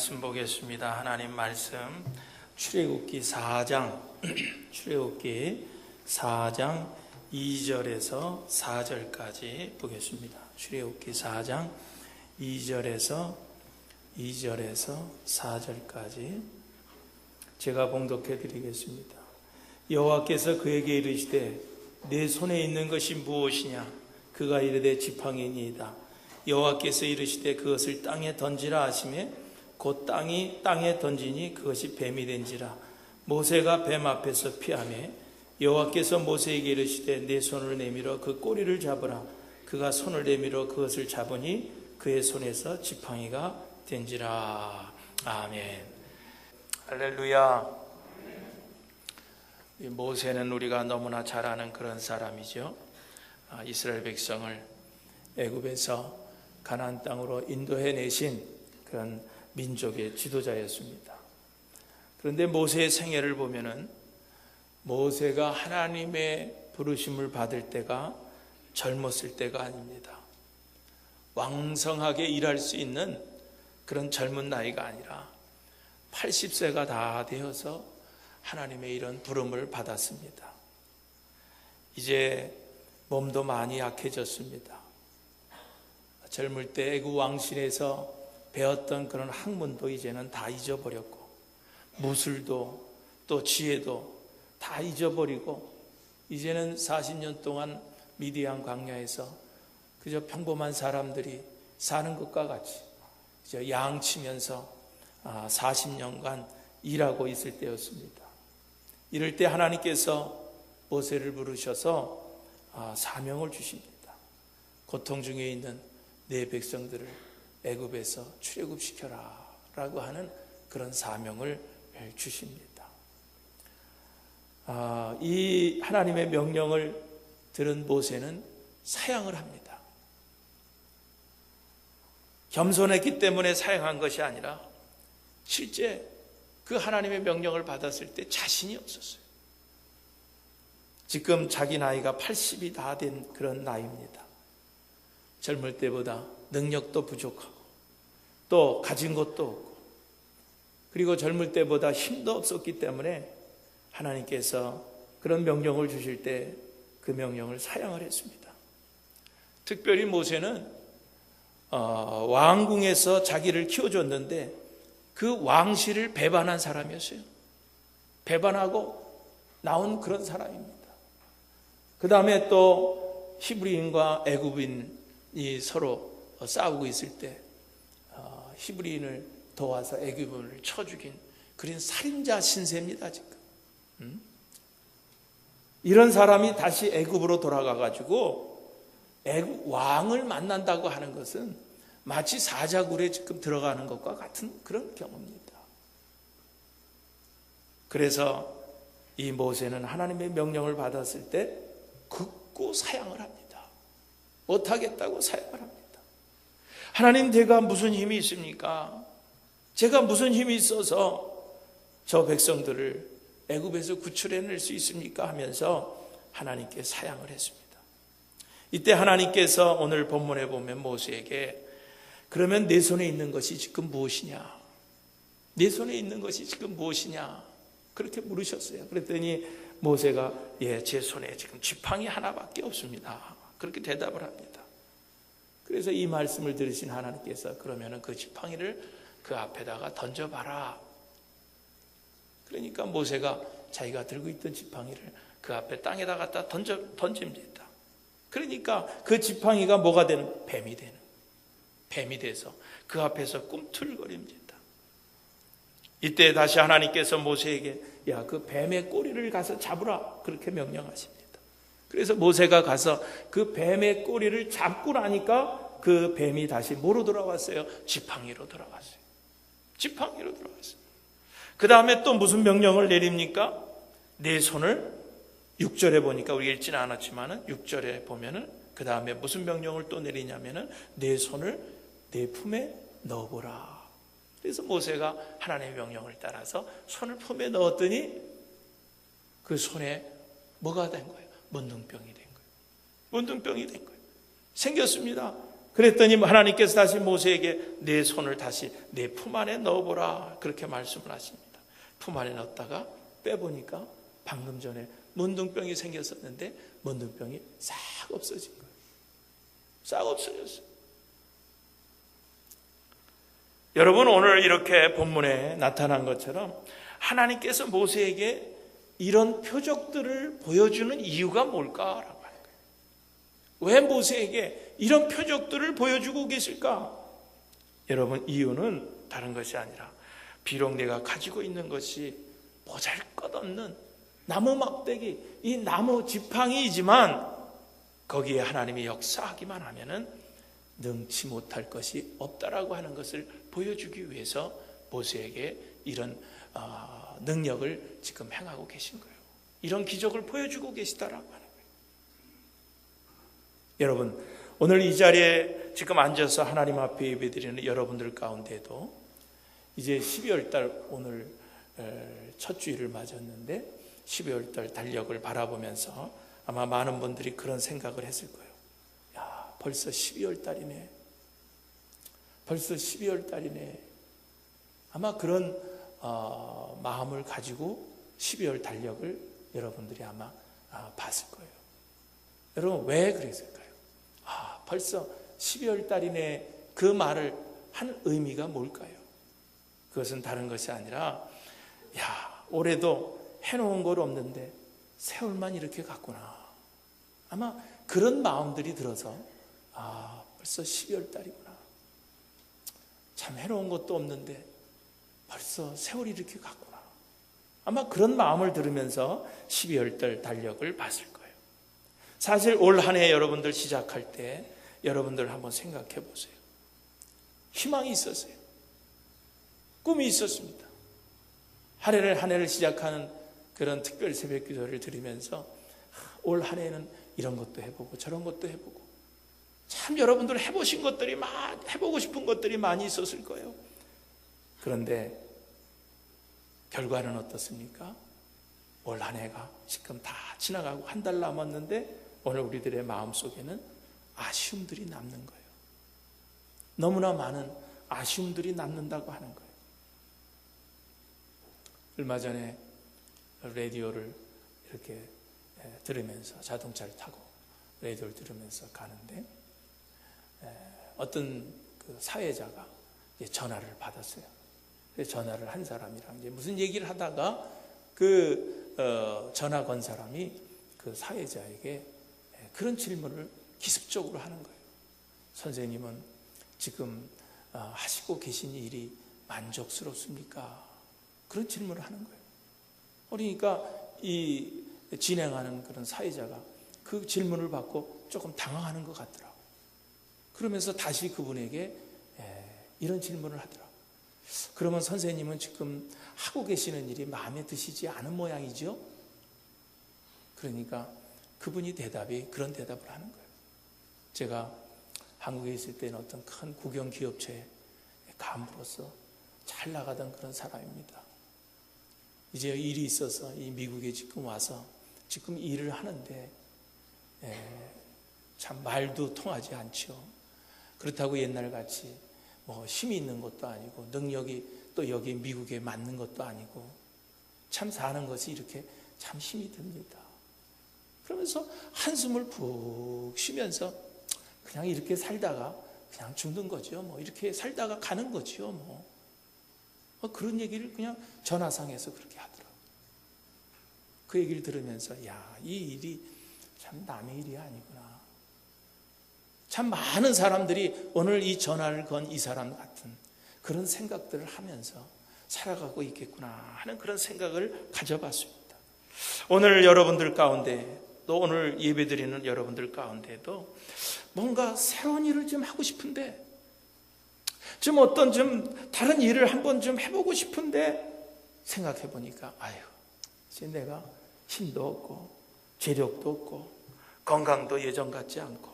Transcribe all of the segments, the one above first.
말씀 보겠습니다. 하나님 말씀 출애굽기 4장 출애굽기 4장 2절에서 4절까지 보겠습니다. 출애굽기 4장 2절에서 4절까지 제가 봉독해 드리겠습니다. 여호와께서 그에게 이르시되 내 손에 있는 것이 무엇이냐? 그가 이르되 지팡이니이다. 여호와께서 이르시되 그것을 땅에 던지라 하시매 곧 땅이 땅에 던지니 그것이 뱀이 된지라. 모세가 뱀 앞에서 피하매 여호와께서 모세에게 이르시되 내 손을 내밀어 그 꼬리를 잡으라. 그가 손을 내밀어 그것을 잡으니 그의 손에서 지팡이가 된지라. 아멘. 할렐루야. 모세는 우리가 너무나 잘 아는 그런 사람이죠. 이스라엘 백성을 애굽에서 가나안 땅으로 인도해 내신 그런 민족의 지도자였습니다. 그런데 모세의 생애를 보면은 모세가 하나님의 부르심을 받을 때가 젊었을 때가 아닙니다. 왕성하게 일할 수 있는 그런 젊은 나이가 아니라 80세가 다 되어서 하나님의 이런 부름을 받았습니다. 이제 몸도 많이 약해졌습니다. 젊을 때 애굽 왕실에서 배웠던 그런 학문도 이제는 다 잊어버렸고, 무술도 또 지혜도 다 잊어버리고, 이제는 40년 동안 미디안 광야에서 그저 평범한 사람들이 사는 것과 같이 이제 양치면서 40년간 일하고 있을 때였습니다. 이럴 때 하나님께서 모세를 부르셔서 사명을 주십니다. 고통 중에 있는 내 백성들을 애굽에서 출애굽시켜라 라고 하는 그런 사명을 주십니다. 이 하나님의 명령을 들은 모세는 사양을 합니다. 겸손했기 때문에 사양한 것이 아니라 실제 그 하나님의 명령을 받았을 때 자신이 없었어요. 지금 자기 나이가 80이 다 된 그런 나이입니다. 젊을 때보다 능력도 부족하고 또 가진 것도 없고, 그리고 젊을 때보다 힘도 없었기 때문에 하나님께서 그런 명령을 주실 때 그 명령을 사양을 했습니다. 특별히 모세는 왕궁에서 자기를 키워줬는데 그 왕실을 배반한 사람이었어요. 배반하고 나온 그런 사람입니다. 그 다음에 또 히브리인과 애굽인이 서로 싸우고 있을 때 히브리인을 도와서 애굽인을 쳐 죽인 그런 살인자 신세입니다. 지금 이런 사람이 다시 애굽으로 돌아가가지고 애굽 왕을 만난다고 하는 것은 마치 사자굴에 지금 들어가는 것과 같은 그런 경우입니다. 그래서 이 모세는 하나님의 명령을 받았을 때 극구 사양을 합니다. 못하겠다고 사양을 합니다. 하나님, 제가 무슨 힘이 있습니까? 제가 무슨 힘이 있어서 저 백성들을 애굽에서 구출해낼 수 있습니까? 하면서 하나님께 사양을 했습니다. 이때 하나님께서 오늘 본문에 보면 모세에게 그러면 내 손에 있는 것이 지금 무엇이냐? 내 손에 있는 것이 지금 무엇이냐? 그렇게 물으셨어요. 그랬더니 모세가 제 손에 지금 지팡이 하나밖에 없습니다. 그렇게 대답을 합니다. 그래서 이 말씀을 들으신 하나님께서 그러면은 그 지팡이를 그 앞에다가 던져봐라. 그러니까 모세가 자기가 들고 있던 지팡이를 그 앞에 땅에다 갖다 던집니다. 그러니까 그 지팡이가 뭐가 되는? 뱀이 되는. 뱀이 돼서 그 앞에서 꿈틀거립니다. 이때 다시 하나님께서 모세에게 그 뱀의 꼬리를 가서 잡으라 그렇게 명령하십니다. 그래서 모세가 가서 그 뱀의 꼬리를 잡고 나니까 그 뱀이 다시 뭐로 돌아왔어요? 지팡이로 돌아왔어요. 지팡이로 돌아왔어요. 그 다음에 또 무슨 명령을 내립니까? 내 손을 6절에 보니까 우리 읽지는 않았지만은 6절에 보면은 그 다음에 무슨 명령을 또 내리냐면은 내 손을 내 품에 넣어보라. 그래서 모세가 하나님의 명령을 따라서 손을 품에 넣었더니 그 손에 뭐가 된 거예요? 문둥병이 된 거예요. 문둥병이 된 거예요. 생겼습니다. 그랬더니 하나님께서 다시 모세에게 내 손을 다시 내 품 안에 넣어보라, 그렇게 말씀을 하십니다. 품 안에 넣었다가 빼보니까 방금 전에 문둥병이 생겼었는데 문둥병이 싹 없어진 거예요. 싹 없어졌어요. 여러분, 오늘 이렇게 본문에 나타난 것처럼 하나님께서 모세에게 이런 표적들을 보여주는 이유가 뭘까라고 하는 거예요. 왜 모세에게 이런 표적들을 보여주고 계실까? 여러분, 이유는 다른 것이 아니라 비록 내가 가지고 있는 것이 보잘것없는 나무 막대기, 이 나무 지팡이이지만 거기에 하나님이 역사하기만 하면은 능치 못할 것이 없다라고 하는 것을 보여주기 위해서 모세에게 이런 능력을 지금 행하고 계신 거예요. 이런 기적을 보여주고 계시다라고 하는 거예요. 여러분, 오늘 이 자리에 지금 앉아서 하나님 앞에 예배드리는 여러분들 가운데도 이제 12월 달 오늘 첫 주일을 맞았는데 12월 달 달력을 바라보면서 아마 많은 분들이 그런 생각을 했을 거예요. 야, 벌써 12월 달이네. 벌써 12월 달이네. 아마 그런 마음을 가지고 12월 달력을 여러분들이 아마 봤을 거예요. 여러분, 왜 그랬을까요? 벌써 12월 달이네, 그 말을 한 의미가 뭘까요? 그것은 다른 것이 아니라, 야, 올해도 해놓은 걸 없는데 세월만 이렇게 갔구나. 아마 그런 마음들이 들어서 벌써 12월 달이구나. 참 해놓은 것도 없는데 벌써 세월이 이렇게 갔구나. 아마 그런 마음을 들으면서 12월 달 달력을 봤을 거예요. 사실 올 한 해 여러분들 시작할 때 여러분들 한번 생각해 보세요. 희망이 있었어요. 꿈이 있었습니다. 한 해를 시작하는 그런 특별 새벽 기도를 드리면서 올 한 해는 이런 것도 해보고 저런 것도 해보고, 참 여러분들 해보신 것들이 해보고 싶은 것들이 많이 있었을 거예요. 그런데 결과는 어떻습니까? 올 한 해가 지금 다 지나가고 한 달 남았는데 오늘 우리들의 마음속에는 아쉬움들이 남는 거예요. 너무나 많은 아쉬움들이 남는다고 하는 거예요. 얼마 전에 라디오를 이렇게 들으면서, 자동차를 타고 라디오를 들으면서 가는데 어떤 그 사회자가 전화를 받았어요. 전화를 한 사람이랑 이제 무슨 얘기를 하다가 전화 건 사람이 그 사회자에게 그런 질문을 기습적으로 하는 거예요. 선생님은 지금 하시고 계신 일이 만족스럽습니까? 그런 질문을 하는 거예요. 그러니까 이 진행하는 그런 사회자가 그 질문을 받고 조금 당황하는 것 같더라고요. 그러면서 다시 그분에게 이런 질문을 하더라고요. 그러면 선생님은 지금 하고 계시는 일이 마음에 드시지 않은 모양이죠? 그러니까 그분이 그런 대답을 하는 거예요. 제가 한국에 있을 때는 어떤 큰 국영 기업체의 간부로서 잘 나가던 그런 사람입니다. 이제 일이 있어서 이 미국에 지금 와서 지금 일을 하는데 참 말도 통하지 않죠. 그렇다고 옛날같이 뭐 힘이 있는 것도 아니고 능력이 또 여기 미국에 맞는 것도 아니고 참 사는 것이 이렇게 참 힘이 듭니다. 그러면서 한숨을 푹 쉬면서 그냥 이렇게 살다가 그냥 죽는 거죠. 뭐 이렇게 살다가 가는 거죠. 뭐 그런 얘기를 그냥 전화상에서 그렇게 하더라고요. 그 얘기를 들으면서 야, 이 일이 참 남의 일이 아니구나. 참 많은 사람들이 오늘 이 전화를 건 이 사람 같은 그런 생각들을 하면서 살아가고 있겠구나 하는 그런 생각을 가져봤습니다. 오늘 여러분들 가운데, 또 오늘 예배드리는 여러분들 가운데도 뭔가 새로운 일을 좀 하고 싶은데, 좀 어떤 좀 다른 일을 한번 좀 해보고 싶은데 생각해 보니까 이제 내가 힘도 없고 재력도 없고 건강도 예전 같지 않고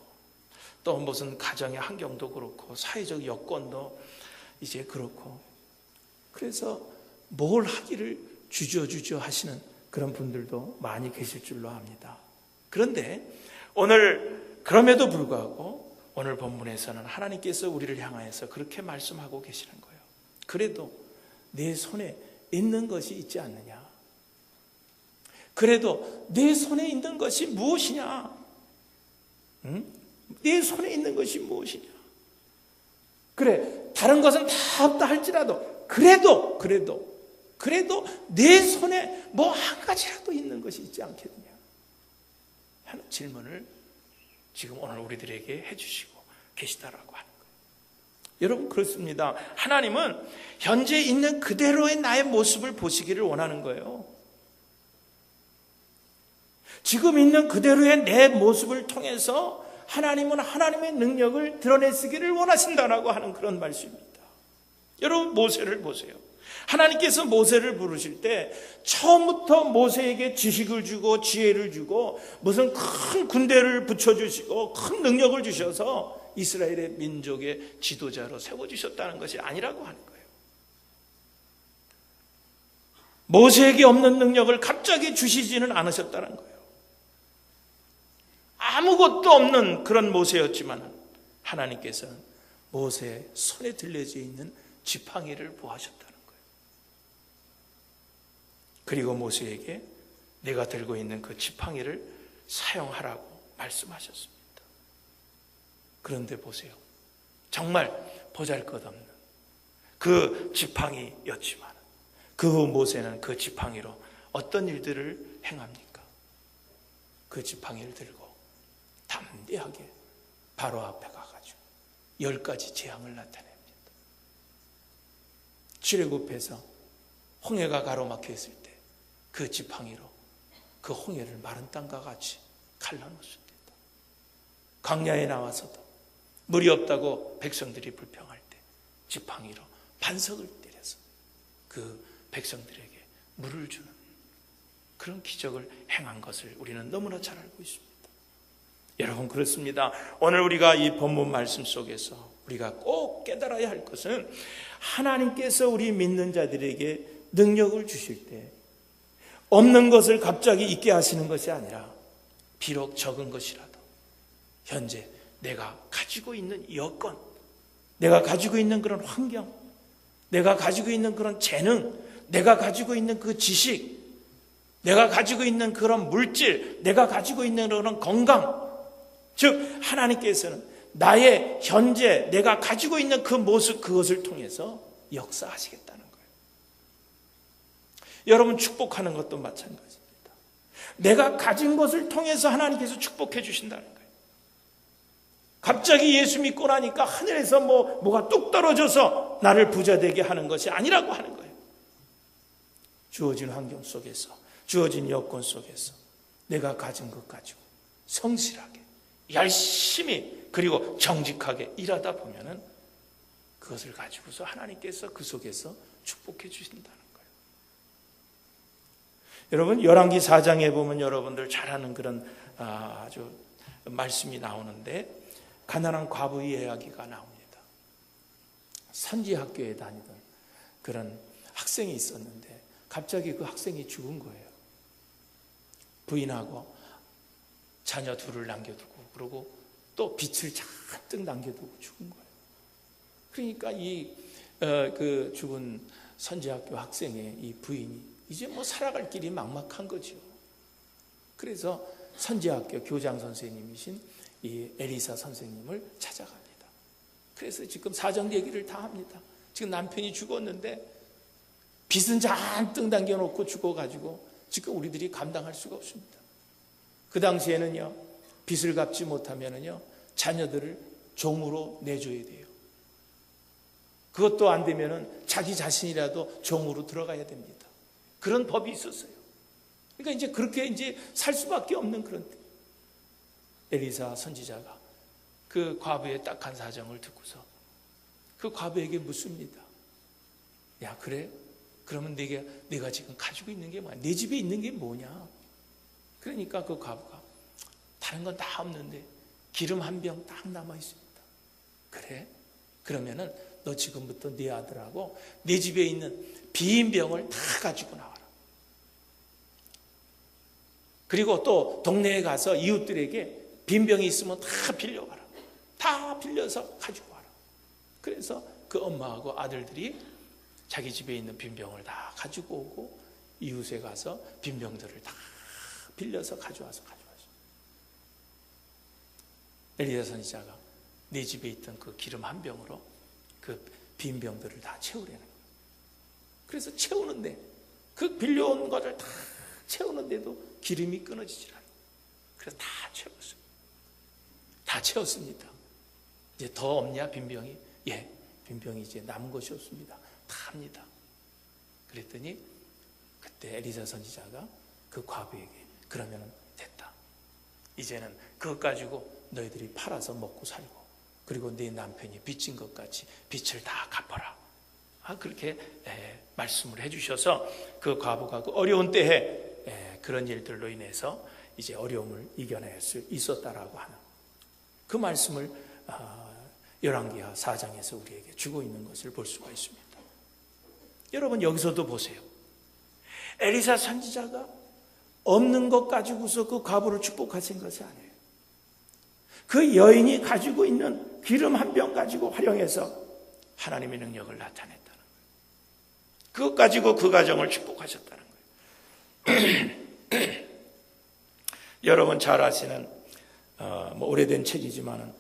또 무슨 가정의 환경도 그렇고 사회적 여건도 이제 그렇고, 그래서 뭘 하기를 주저주저 하시는 그런 분들도 많이 계실 줄로 압니다. 그런데 오늘 그럼에도 불구하고 오늘 본문에서는 하나님께서 우리를 향하여서 그렇게 말씀하고 계시는 거예요. 그래도 내 손에 있는 것이 있지 않느냐? 그래도 내 손에 있는 것이 무엇이냐? 응? 내 손에 있는 것이 무엇이냐? 그래, 다른 것은 다 없다 할지라도 그래도 내 손에 뭐 한 가지라도 있는 것이 있지 않겠느냐 하는 질문을 지금 오늘 우리들에게 해주시고 계시다라고 하는 거예요. 여러분, 그렇습니다. 하나님은 현재 있는 그대로의 나의 모습을 보시기를 원하는 거예요. 지금 있는 그대로의 내 모습을 통해서 하나님은 하나님의 능력을 드러내시기를 원하신다라고 하는 그런 말씀입니다. 여러분, 모세를 보세요. 하나님께서 모세를 부르실 때 처음부터 모세에게 지식을 주고 지혜를 주고 무슨 큰 군대를 붙여주시고 큰 능력을 주셔서 이스라엘의 민족의 지도자로 세워주셨다는 것이 아니라고 하는 거예요. 모세에게 없는 능력을 갑자기 주시지는 않으셨다는 거예요. 아무것도 없는 그런 모세였지만 하나님께서는 모세의 손에 들려져 있는 지팡이를 보하셨다는 거예요. 그리고 모세에게 내가 들고 있는 그 지팡이를 사용하라고 말씀하셨습니다. 그런데 보세요. 정말 보잘것없는 그 지팡이였지만 그 후 모세는 그 지팡이로 어떤 일들을 행합니까? 그 지팡이를 들고 담대하게 바로 앞에 가가지고 10가지 재앙을 나타냅니다. 출애굽해서 홍해가 가로막혀 있을 때 그 지팡이로 그 홍해를 마른 땅과 같이 갈라놓습니다. 광야에 나와서도 물이 없다고 백성들이 불평할 때 지팡이로 반석을 때려서 그 백성들에게 물을 주는 그런 기적을 행한 것을 우리는 너무나 잘 알고 있습니다. 여러분, 그렇습니다. 오늘 우리가 이 본문 말씀 속에서 우리가 꼭 깨달아야 할 것은 하나님께서 우리 믿는 자들에게 능력을 주실 때 없는 것을 갑자기 있게 하시는 것이 아니라 비록 적은 것이라도 현재 내가 가지고 있는 여건, 내가 가지고 있는 그런 환경, 내가 가지고 있는 그런 재능, 내가 가지고 있는 그 지식, 내가 가지고 있는 그런 물질, 내가 가지고 있는 그런 건강, 즉 하나님께서는 나의 현재 내가 가지고 있는 그 모습, 그것을 통해서 역사하시겠다는 거예요. 여러분, 축복하는 것도 마찬가지입니다. 내가 가진 것을 통해서 하나님께서 축복해 주신다는 거예요. 갑자기 예수 믿고 나니까 하늘에서 뭐가 뚝 떨어져서 나를 부자 되게 하는 것이 아니라고 하는 거예요. 주어진 환경 속에서, 주어진 여건 속에서 내가 가진 것 가지고 성실하게, 열심히, 그리고 정직하게 일하다 보면은 그것을 가지고서 하나님께서 그 속에서 축복해 주신다는 거예요. 여러분, 열왕기 4장에 보면 여러분들 잘 아는 그런 아주 말씀이 나오는데 가난한 과부의 이야기가 나옵니다. 선지학교에 다니던 그런 학생이 있었는데 갑자기 그 학생이 죽은 거예요. 부인하고 자녀 둘을 남겨두고, 그리고 또 빚을 잔뜩 남겨두고 죽은 거예요. 그러니까 그 죽은 선지학교 학생의 이 부인이 이제 살아갈 길이 막막한 거죠. 그래서 선지학교 교장 선생님이신 이 에리사 선생님을 찾아갑니다. 그래서 지금 사정 얘기를 다 합니다. 지금 남편이 죽었는데 빚은 잔뜩 남겨놓고 죽어가지고 지금 우리들이 감당할 수가 없습니다. 그 당시에는요, 빚을 갚지 못하면은요, 자녀들을 종으로 내줘야 돼요. 그것도 안 되면은 자기 자신이라도 종으로 들어가야 됩니다. 그런 법이 있었어요. 그러니까 이제 그렇게 이제 살 수밖에 없는 그런 때, 엘리사 선지자가 그 과부의 딱한 사정을 듣고서 그 과부에게 묻습니다. 야, 그래? 그러면 내가 지금 가지고 있는 게 뭐야? 내 집에 있는 게 뭐냐? 그러니까 그 과부가 다른 건 다 없는데 기름 한 병 딱 남아 있습니다. 그래? 그러면은 너 지금부터 네 아들하고 내 집에 있는 빈 병을 다 가지고 나와라. 그리고 또 동네에 가서 이웃들에게 빈 병이 있으면 다 빌려가라. 다 빌려서 가지고 와라. 그래서 그 엄마하고 아들들이 자기 집에 있는 빈병을 다 가지고 오고 이웃에 가서 빈병들을 다 빌려서 가져와서. 엘리야 선지자가 네 집에 있던 그 기름 한 병으로 그 빈병들을 다 채우려는 거예요. 그래서 채우는데 그 빌려온 것을 다 채우는데도 기름이 끊어지질 않아요. 그래서 다 채웠어요. 다 채웠습니다. 이제 더 없냐 빈병이? 예, 빈병이 이제 남은 것이 없습니다. 다 합니다. 그랬더니 그때 엘리사 선지자가 그 과부에게 그러면은 됐다. 이제는 그것 가지고 너희들이 팔아서 먹고 살고 그리고 네 남편이 빚진 것 같이 빚을 다 갚아라. 그렇게 말씀을 해주셔서 그 과부가 그 어려운 때에 그런 일들로 인해서 이제 어려움을 이겨낼 수 있었다라고 하는 그 말씀을 열왕기하 4장에서 우리에게 주고 있는 것을 볼 수가 있습니다. 여러분 여기서도 보세요. 엘리사 선지자가 없는 것 가지고서 그 과부를 축복하신 것이 아니에요. 그 여인이 가지고 있는 기름 한 병 가지고 활용해서 하나님의 능력을 나타냈다는 거예요. 그것 가지고 그 가정을 축복하셨다는 거예요. 여러분 잘 아시는 오래된 책이지만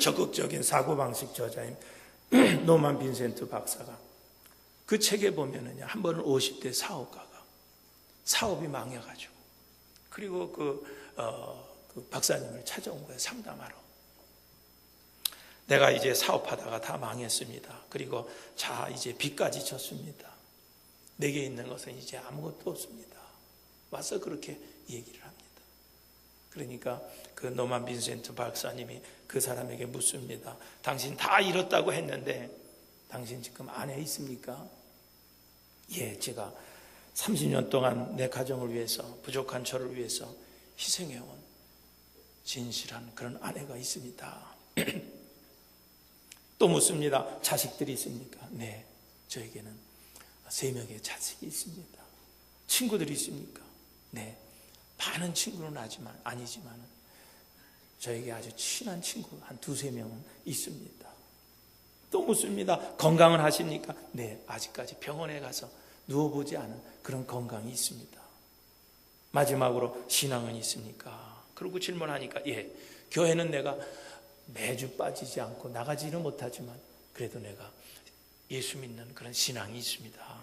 적극적인 사고방식 저자인 노만 빈센트 박사가 그 책에 보면은 한 번은 50대 사업가가 사업이 망해가지고 그리고 그 박사님을 찾아온 거예요. 상담하러. 내가 이제 사업하다가 다 망했습니다. 그리고 자 이제 빚까지 졌습니다. 내게 있는 것은 이제 아무것도 없습니다. 와서 그렇게 얘기를 합니다. 그러니까 그 노만 빈센트 박사님이 그 사람에게 묻습니다. 당신 다 잃었다고 했는데 당신 지금 아내 있습니까? 예, 제가 30년 동안 내 가정을 위해서 부족한 저를 위해서 희생해온 진실한 그런 아내가 있습니다. 또 묻습니다. 자식들이 있습니까? 네, 저에게는 3명의 자식이 있습니다. 친구들이 있습니까? 네, 많은 친구는 아니지만 저에게 아주 친한 친구 한 2-3명은 있습니다. 또 묻습니다. 건강은 하십니까? 네, 아직까지 병원에 가서 누워보지 않은 그런 건강이 있습니다. 마지막으로 신앙은 있습니까? 그리고 질문하니까 예, 교회는 내가 매주 빠지지 않고 나가지는 못하지만 그래도 내가 예수 믿는 그런 신앙이 있습니다.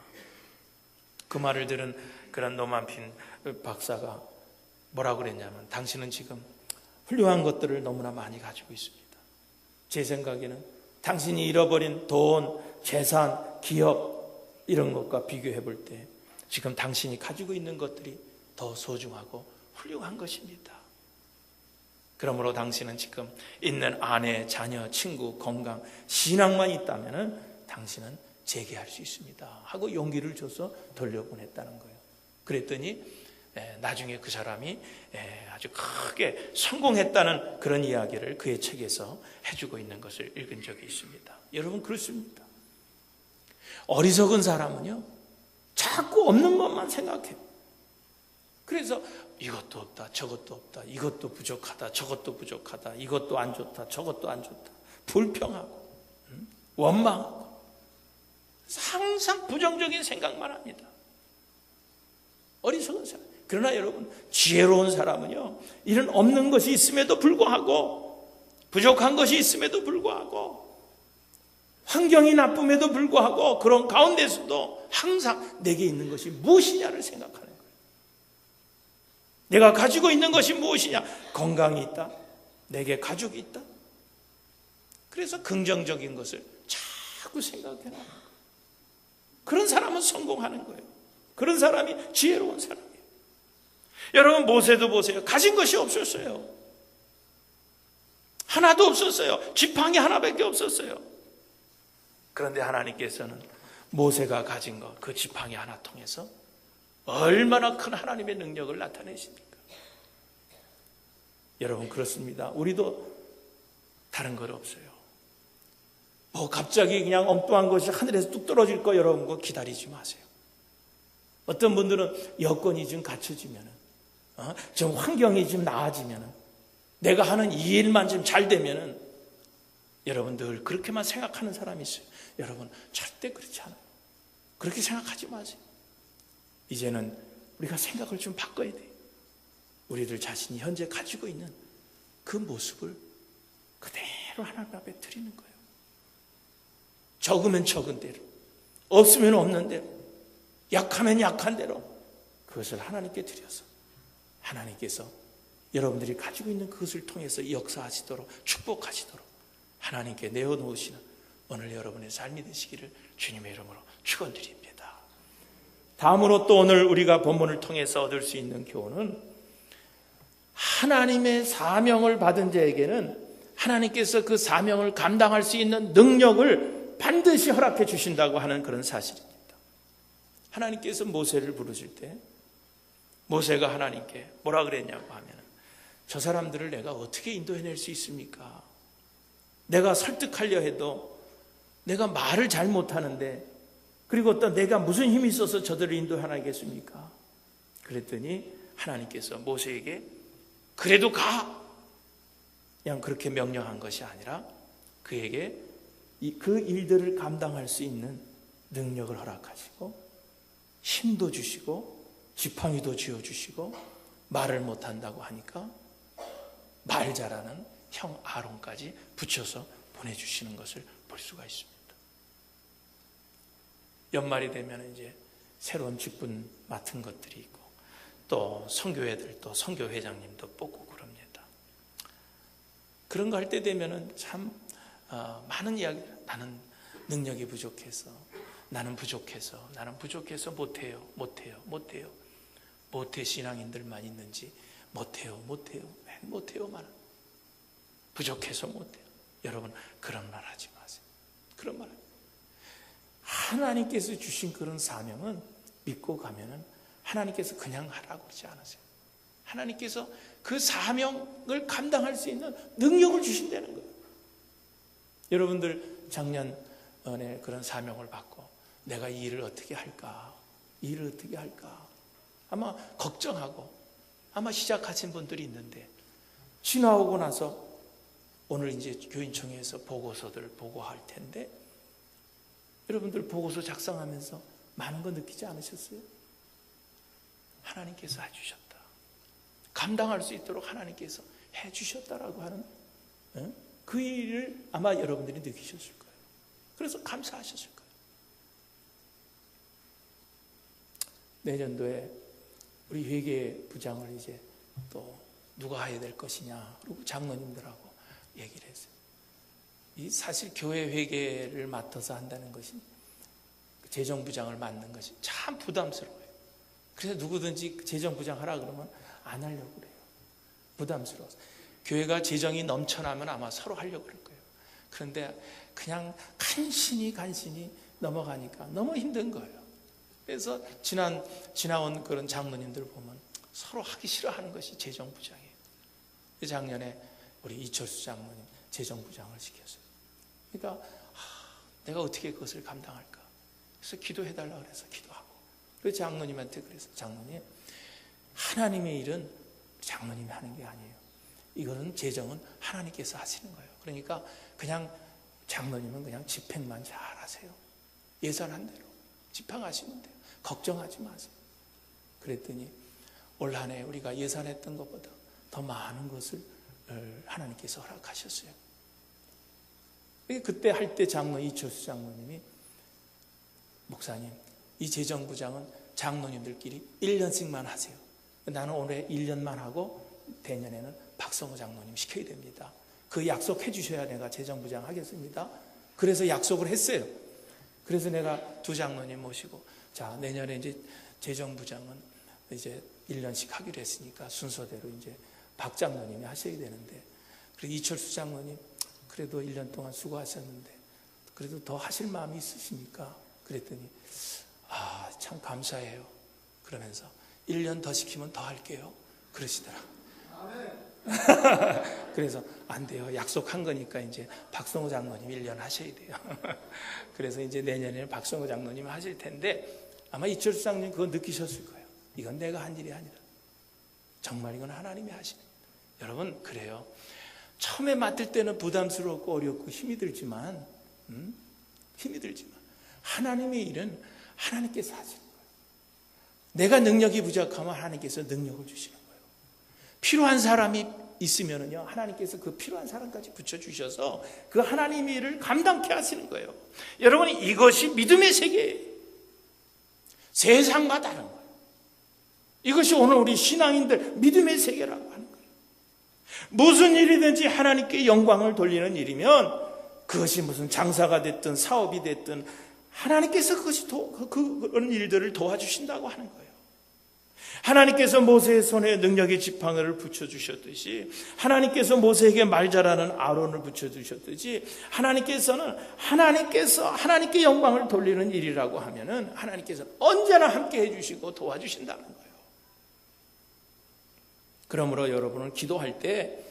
그 말을 들은 그런 노만핀 박사가 뭐라고 그랬냐면 당신은 지금 훌륭한 것들을 너무나 많이 가지고 있습니다. 제 생각에는 당신이 잃어버린 돈, 재산, 기업 이런 것과 비교해 볼 때 지금 당신이 가지고 있는 것들이 더 소중하고 훌륭한 것입니다. 그러므로 당신은 지금 있는 아내, 자녀, 친구, 건강, 신앙만 있다면 당신은 재개할 수 있습니다 하고 용기를 줘서 돌려보냈다는 거예요. 그랬더니 나중에 그 사람이 아주 크게 성공했다는 그런 이야기를 그의 책에서 해주고 있는 것을 읽은 적이 있습니다. 여러분 그렇습니다. 어리석은 사람은요 자꾸 없는 것만 생각해요. 그래서 이것도 없다, 저것도 없다, 이것도 부족하다, 저것도 부족하다, 이것도 안 좋다, 저것도 안 좋다, 불평하고 원망하고 항상 부정적인 생각만 합니다. 어리석은 사람. 그러나 여러분 지혜로운 사람은요 이런 없는 것이 있음에도 불구하고 부족한 것이 있음에도 불구하고 환경이 나쁨에도 불구하고 그런 가운데서도 항상 내게 있는 것이 무엇이냐를 생각하는 거예요. 내가 가지고 있는 것이 무엇이냐? 건강이 있다, 내게 가족이 있다. 그래서 긍정적인 것을 자꾸 생각해 나가는 거예요. 그런 사람은 성공하는 거예요. 그런 사람이 지혜로운 사람이에요. 여러분 모세도 보세요. 가진 것이 없었어요. 하나도 없었어요. 지팡이 하나밖에 없었어요. 그런데 하나님께서는 모세가 가진 것, 그 지팡이 하나 통해서 얼마나 큰 하나님의 능력을 나타내십니까? 여러분 그렇습니다. 우리도 다른 것 없어요. 뭐 갑자기 그냥 엉뚱한 것이 하늘에서 뚝 떨어질 거 여러분 거 기다리지 마세요. 어떤 분들은 여건이 좀 갖춰지면은, 좀 환경이 좀 나아지면은, 내가 하는 이 일만 좀 잘 되면은, 여러분 늘 그렇게만 생각하는 사람이 있어요. 여러분 절대 그렇지 않아요. 그렇게 생각하지 마세요. 이제는 우리가 생각을 좀 바꿔야 돼요. 우리들 자신이 현재 가지고 있는 그 모습을 그대로 하나님 앞에 드리는 거예요. 적으면 적은 대로, 없으면 없는 대로, 약하면 약한 대로 그것을 하나님께 드려서 하나님께서 여러분들이 가지고 있는 그것을 통해서 역사하시도록, 축복하시도록 하나님께 내어놓으시는 오늘 여러분의 삶이 되시기를 주님의 이름으로 축원드립니다. 다음으로 또 오늘 우리가 본문을 통해서 얻을 수 있는 교훈은, 하나님의 사명을 받은 자에게는 하나님께서 그 사명을 감당할 수 있는 능력을 반드시 허락해 주신다고 하는 그런 사실입니다. 하나님께서 모세를 부르실 때 모세가 하나님께 뭐라 그랬냐고 하면, 저 사람들을 내가 어떻게 인도해낼 수 있습니까? 내가 설득하려 해도 내가 말을 잘 못하는데, 그리고 또 내가 무슨 힘이 있어서 저들을 인도하겠습니까? 그랬더니 하나님께서 모세에게 그래도 가! 그냥 그렇게 명령한 것이 아니라 그에게 그 일들을 감당할 수 있는 능력을 허락하시고 힘도 주시고 지팡이도 쥐어주시고, 말을 못한다고 하니까 말 잘하는 형 아론까지 붙여서 보내주시는 것을 볼 수가 있습니다. 연말이 되면 이제 새로운 직분 맡은 것들이 있고, 또 선교회들도 선교회장님도 뽑고 그럽니다. 그런 거 할 때 되면은 참 많은 이야기, 나는 능력이 부족해서, 나는 부족해서 못해요. 모태 신앙인들만 있는지 못해요만 부족해서 못해요. 여러분 그런 말 하지 마세요. 그런 말. 하나님께서 주신 그런 사명은 믿고 가면은 하나님께서 그냥 하라고 그러지 않으세요. 하나님께서 그 사명을 감당할 수 있는 능력을 주신다는 거예요. 여러분들 작년에 그런 사명을 받고 내가 이 일을 어떻게 할까? 아마 걱정하고 아마 시작하신 분들이 있는데, 지나오고 나서 오늘 이제 교인청에서 보고서들 보고할 텐데, 여러분들 보고서 작성하면서 많은 거 느끼지 않으셨어요? 하나님께서 해주셨다. 감당할 수 있도록 하나님께서 해주셨다라고 하는 그 일을 아마 여러분들이 느끼셨을 거예요. 그래서 감사하셨을 거예요. 내년도에 우리 회계부장을 이제 또 누가 해야 될 것이냐, 그리고 장로님들하고 얘기를 했어요. 이 사실 교회 회계를 맡아서 한다는 것이, 재정부장을 맡는 것이 참 부담스러워요. 그래서 누구든지 재정부장 하라 그러면 안 하려고 그래요. 부담스러워서. 교회가 재정이 넘쳐나면 아마 서로 하려고 그럴 거예요. 그런데 그냥 간신히 넘어가니까 너무 힘든 거예요. 그래서 지나온 그런 장로님들 보면 서로 하기 싫어하는 것이 재정부장이에요. 작년에 우리 이철수 장로님 재정부장을 시켰어요. 그러니까 내가 어떻게 그것을 감당할까? 그래서 기도해달라 그래서 기도하고, 그래서 장로님한테 그래서, 장로님, 하나님의 일은 장로님이 하는 게 아니에요. 이거는 재정은 하나님께서 하시는 거예요. 그러니까 그냥 장로님은 그냥 집행만 잘 하세요. 예산한 대로 집행하시면 돼요. 걱정하지 마세요. 그랬더니 올 한 해 우리가 예산했던 것보다 더 많은 것을 하나님께서 허락하셨어요. 그때 할 때 장로 이철수 장로님이, 목사님, 이 재정부장은 장로님들끼리 1년씩만 하세요. 나는 올해 1년만 하고 내년에는 박성호 장로님 시켜야 됩니다. 그 약속해 주셔야 내가 재정부장 하겠습니다. 그래서 약속을 했어요. 그래서 내가 두 장로님 모시고, 자, 내년에 이제 재정부장은 이제 1년씩 하기로 했으니까 순서대로 이제 박 장로님이 하셔야 되는데, 그리고 이철수 장로님 그래도 1년 동안 수고하셨는데 그래도 더 하실 마음이 있으십니까? 그랬더니 참 감사해요. 그러면서 1년 더 시키면 더 할게요. 그러시더라고요. 그래서 안 돼요. 약속한 거니까 이제 박성호 장로님 1년 하셔야 돼요. 그래서 이제 내년에는 박성호 장로님 하실 텐데, 아마 이철수 장로님 그거 느끼셨을 거예요. 이건 내가 한 일이 아니라 정말 이건 하나님이 하시는. 여러분, 그래요. 처음에 맡을 때는 부담스럽고 어렵고 힘이 들지만 하나님의 일은 하나님께서 하시는 거예요. 내가 능력이 부족하면 하나님께서 능력을 주시는 거예요. 필요한 사람이 있으면은요, 하나님께서 그 필요한 사람까지 붙여주셔서 그 하나님의 일을 감당케 하시는 거예요. 여러분, 이것이 믿음의 세계예요. 세상과 다른 거예요. 이것이 오늘 우리 신앙인들 믿음의 세계라고 하는 거예요. 무슨 일이든지 하나님께 영광을 돌리는 일이면 그것이 무슨 장사가 됐든 사업이 됐든 하나님께서 그런 일들을 도와주신다고 하는 거예요. 하나님께서 모세의 손에 능력의 지팡이를 붙여주셨듯이, 하나님께서 모세에게 말 잘하는 아론을 붙여주셨듯이, 하나님께 영광을 돌리는 일이라고 하면은 하나님께서 언제나 함께 해주시고 도와주신다는 거예요. 그러므로 여러분은 기도할 때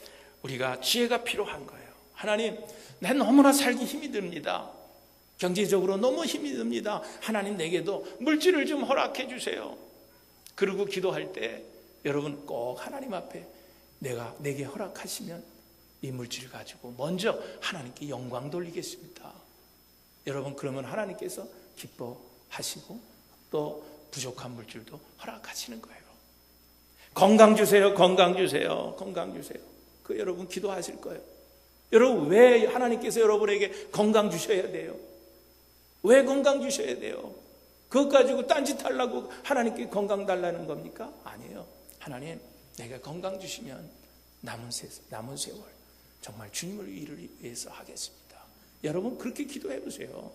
우리가 지혜가 필요한 거예요. 하나님, 난 너무나 살기 힘이 듭니다. 경제적으로 너무 힘이 듭니다. 하나님, 내게도 물질을 좀 허락해 주세요. 그리고 기도할 때 여러분 꼭 하나님 앞에 내게 허락하시면 이 물질을 가지고 먼저 하나님께 영광 돌리겠습니다. 여러분, 그러면 하나님께서 기뻐하시고 또 부족한 물질도 허락하시는 거예요. 건강 주세요, 건강 주세요, 건강 주세요. 그 여러분 기도하실 거예요. 여러분, 왜 하나님께서 여러분에게 건강 주셔야 돼요? 왜 건강 주셔야 돼요? 그것 가지고 딴짓하려고 하나님께 건강 달라는 겁니까? 아니에요. 하나님, 내가 건강 주시면 남은 세월 정말 주님을 위해서 하겠습니다. 여러분, 그렇게 기도해 보세요.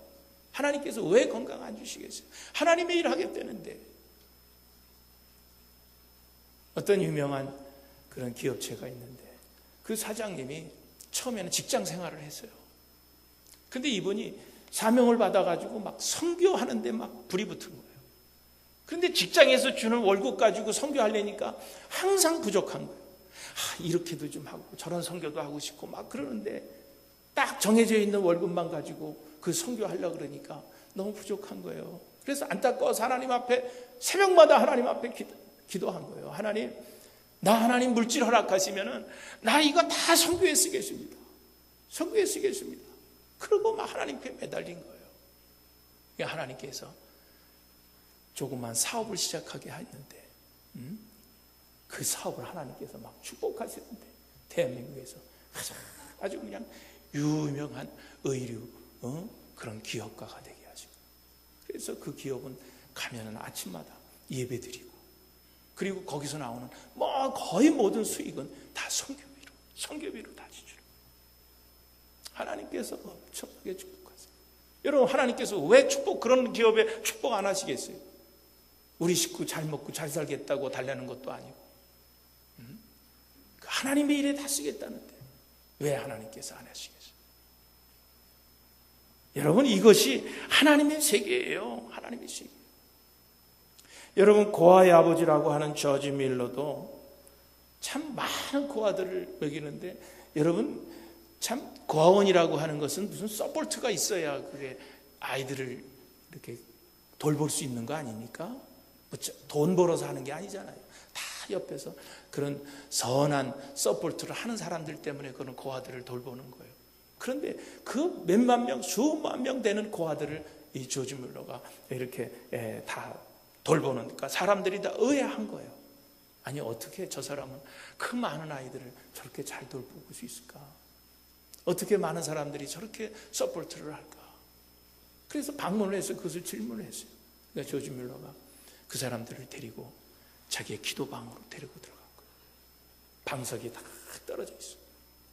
하나님께서 왜 건강 안 주시겠어요? 하나님의 일 하겠다는데. 어떤 유명한 그런 기업체가 있는데 그 사장님이 처음에는 직장 생활을 했어요. 근데 이분이 사명을 받아가지고 막 선교하는데 막 불이 붙은 거예요. 그런데 직장에서 주는 월급 가지고 선교하려니까 항상 부족한 거예요. 이렇게도 좀 하고 저런 선교도 하고 싶고 막 그러는데 딱 정해져 있는 월급만 가지고 그 선교하려고 그러니까 너무 부족한 거예요. 그래서 안타까워서 하나님 앞에 새벽마다 하나님 앞에 기도한 거예요. 하나님 물질 허락하시면은 나 이거 다 선교에 쓰겠습니다. 선교에 쓰겠습니다. 그러고 막 하나님께 매달린 거예요. 하나님께서 조그만 사업을 시작하게 했는데 그 사업을 하나님께서 막 축복하시는데 대한민국에서 아주 그냥 유명한 의류 그런 기업가가 되게 하시고, 그래서 그 기업은 가면은 아침마다 예배드리고, 그리고 거기서 나오는 거의 모든 수익은 다 선교비로 다 지출해요. 하나님께서 엄청나게 축복하세요. 여러분, 하나님께서 왜 그런 기업에 축복 안 하시겠어요? 우리 식구 잘 먹고 잘 살겠다고 달라는 것도 아니고, 하나님의 일에 다 쓰겠다는데 왜 하나님께서 안 하시겠어요? 여러분, 이것이 하나님의 세계예요. 하나님의 세계. 여러분, 고아의 아버지라고 하는 저지 밀러도 참 많은 고아들을 먹이는데, 여러분, 참 고아원이라고 하는 것은 무슨 서포트가 있어야 그게 아이들을 이렇게 돌볼 수 있는 거 아닙니까? 돈 벌어서 하는 게 아니잖아요. 다 옆에서 그런 선한 서포트를 하는 사람들 때문에 그런 고아들을 돌보는 거예요. 그런데 그 몇만 명, 수만 명 되는 고아들을 이 조지 밀러가 이렇게 다 돌보니까 사람들이 다 의아한 거예요. 아니, 어떻게 저 사람은 그 많은 아이들을 저렇게 잘 돌볼 수 있을까? 어떻게 많은 사람들이 저렇게 서포트를 할까? 그래서 방문을 해서 그것을 질문을 했어요. 그러니까 조지 밀러가 그 사람들을 데리고 자기의 기도방으로 데리고 들어갔고요. 방석이 다 떨어져 있어요.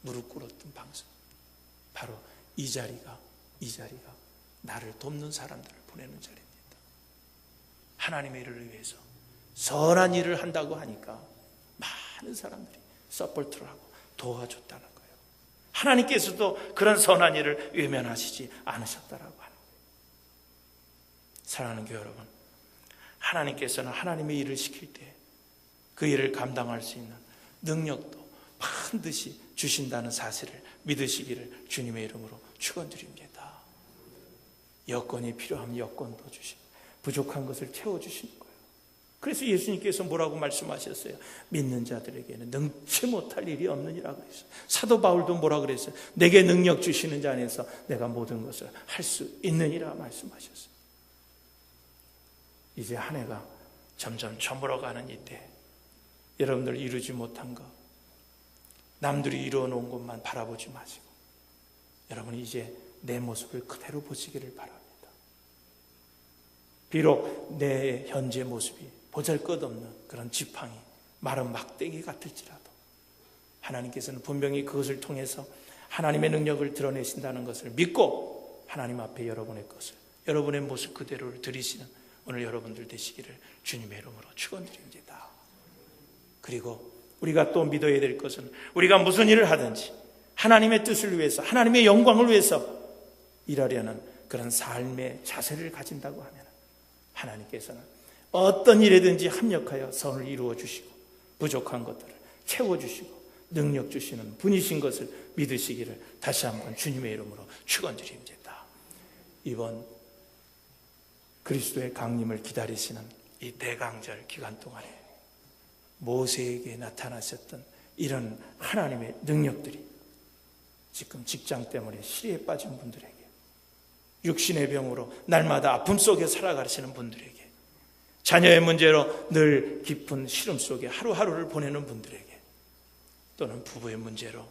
무릎 꿇었던 방석. 바로 이 자리가 나를 돕는 사람들을 보내는 자리입니다. 하나님의 일을 위해서 선한 일을 한다고 하니까 많은 사람들이 서포트를 하고 도와줬다는 거예요. 하나님께서도 그런 선한 일을 외면하시지 않으셨다라고 하는 거예요. 사랑하는 교회 여러분, 하나님께서는 하나님의 일을 시킬 때 그 일을 감당할 수 있는 능력도 반드시 주신다는 사실을 믿으시기를 주님의 이름으로 축원드립니다. 여건이 필요하면 여건도 주시고 부족한 것을 채워주시는 거예요. 그래서 예수님께서 뭐라고 말씀하셨어요? 믿는 자들에게는 능치 못할 일이 없느니라 그랬어요. 사도 바울도 뭐라 그랬어요? 내게 능력 주시는 자 안에서 내가 모든 것을 할 수 있느니라 말씀하셨어요. 이제 한 해가 점점 저물어가는 이때 여러분들 이루지 못한 것, 남들이 이루어 놓은 것만 바라보지 마시고 여러분이 이제 내 모습을 그대로 보시기를 바랍니다. 비록 내 현재 모습이 보잘것없는 그런 지팡이, 마른 막대기 같을지라도 하나님께서는 분명히 그것을 통해서 하나님의 능력을 드러내신다는 것을 믿고 하나님 앞에 여러분의 것을, 여러분의 모습 그대로를 드리시는 오늘 여러분들 되시기를 주님의 이름으로 축원드립니다. 그리고 우리가 또 믿어야 될 것은 우리가 무슨 일을 하든지 하나님의 뜻을 위해서, 하나님의 영광을 위해서 일하려는 그런 삶의 자세를 가진다고 하면 하나님께서는 어떤 일에든지 합력하여 선을 이루어 주시고 부족한 것들을 채워주시고 능력 주시는 분이신 것을 믿으시기를 다시 한번 주님의 이름으로 축원드립니다. 이번 그리스도의 강림을 기다리시는 이 대강절 기간 동안에 모세에게 나타나셨던 이런 하나님의 능력들이 지금 직장 때문에 시리에 빠진 분들에게, 육신의 병으로 날마다 아픔 속에 살아가시는 분들에게, 자녀의 문제로 늘 깊은 시름 속에 하루하루를 보내는 분들에게, 또는 부부의 문제로,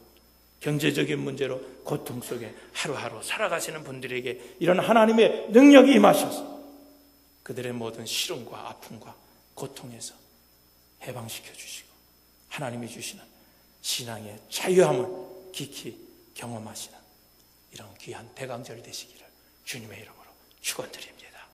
경제적인 문제로 고통 속에 하루하루 살아가시는 분들에게 이런 하나님의 능력이 임하셔서 그들의 모든 시름과 아픔과 고통에서 해방시켜 주시고 하나님이 주시는 신앙의 자유함을 깊이 경험하시는 이런 귀한 대강절 되시기를 주님의 이름으로 축원드립니다.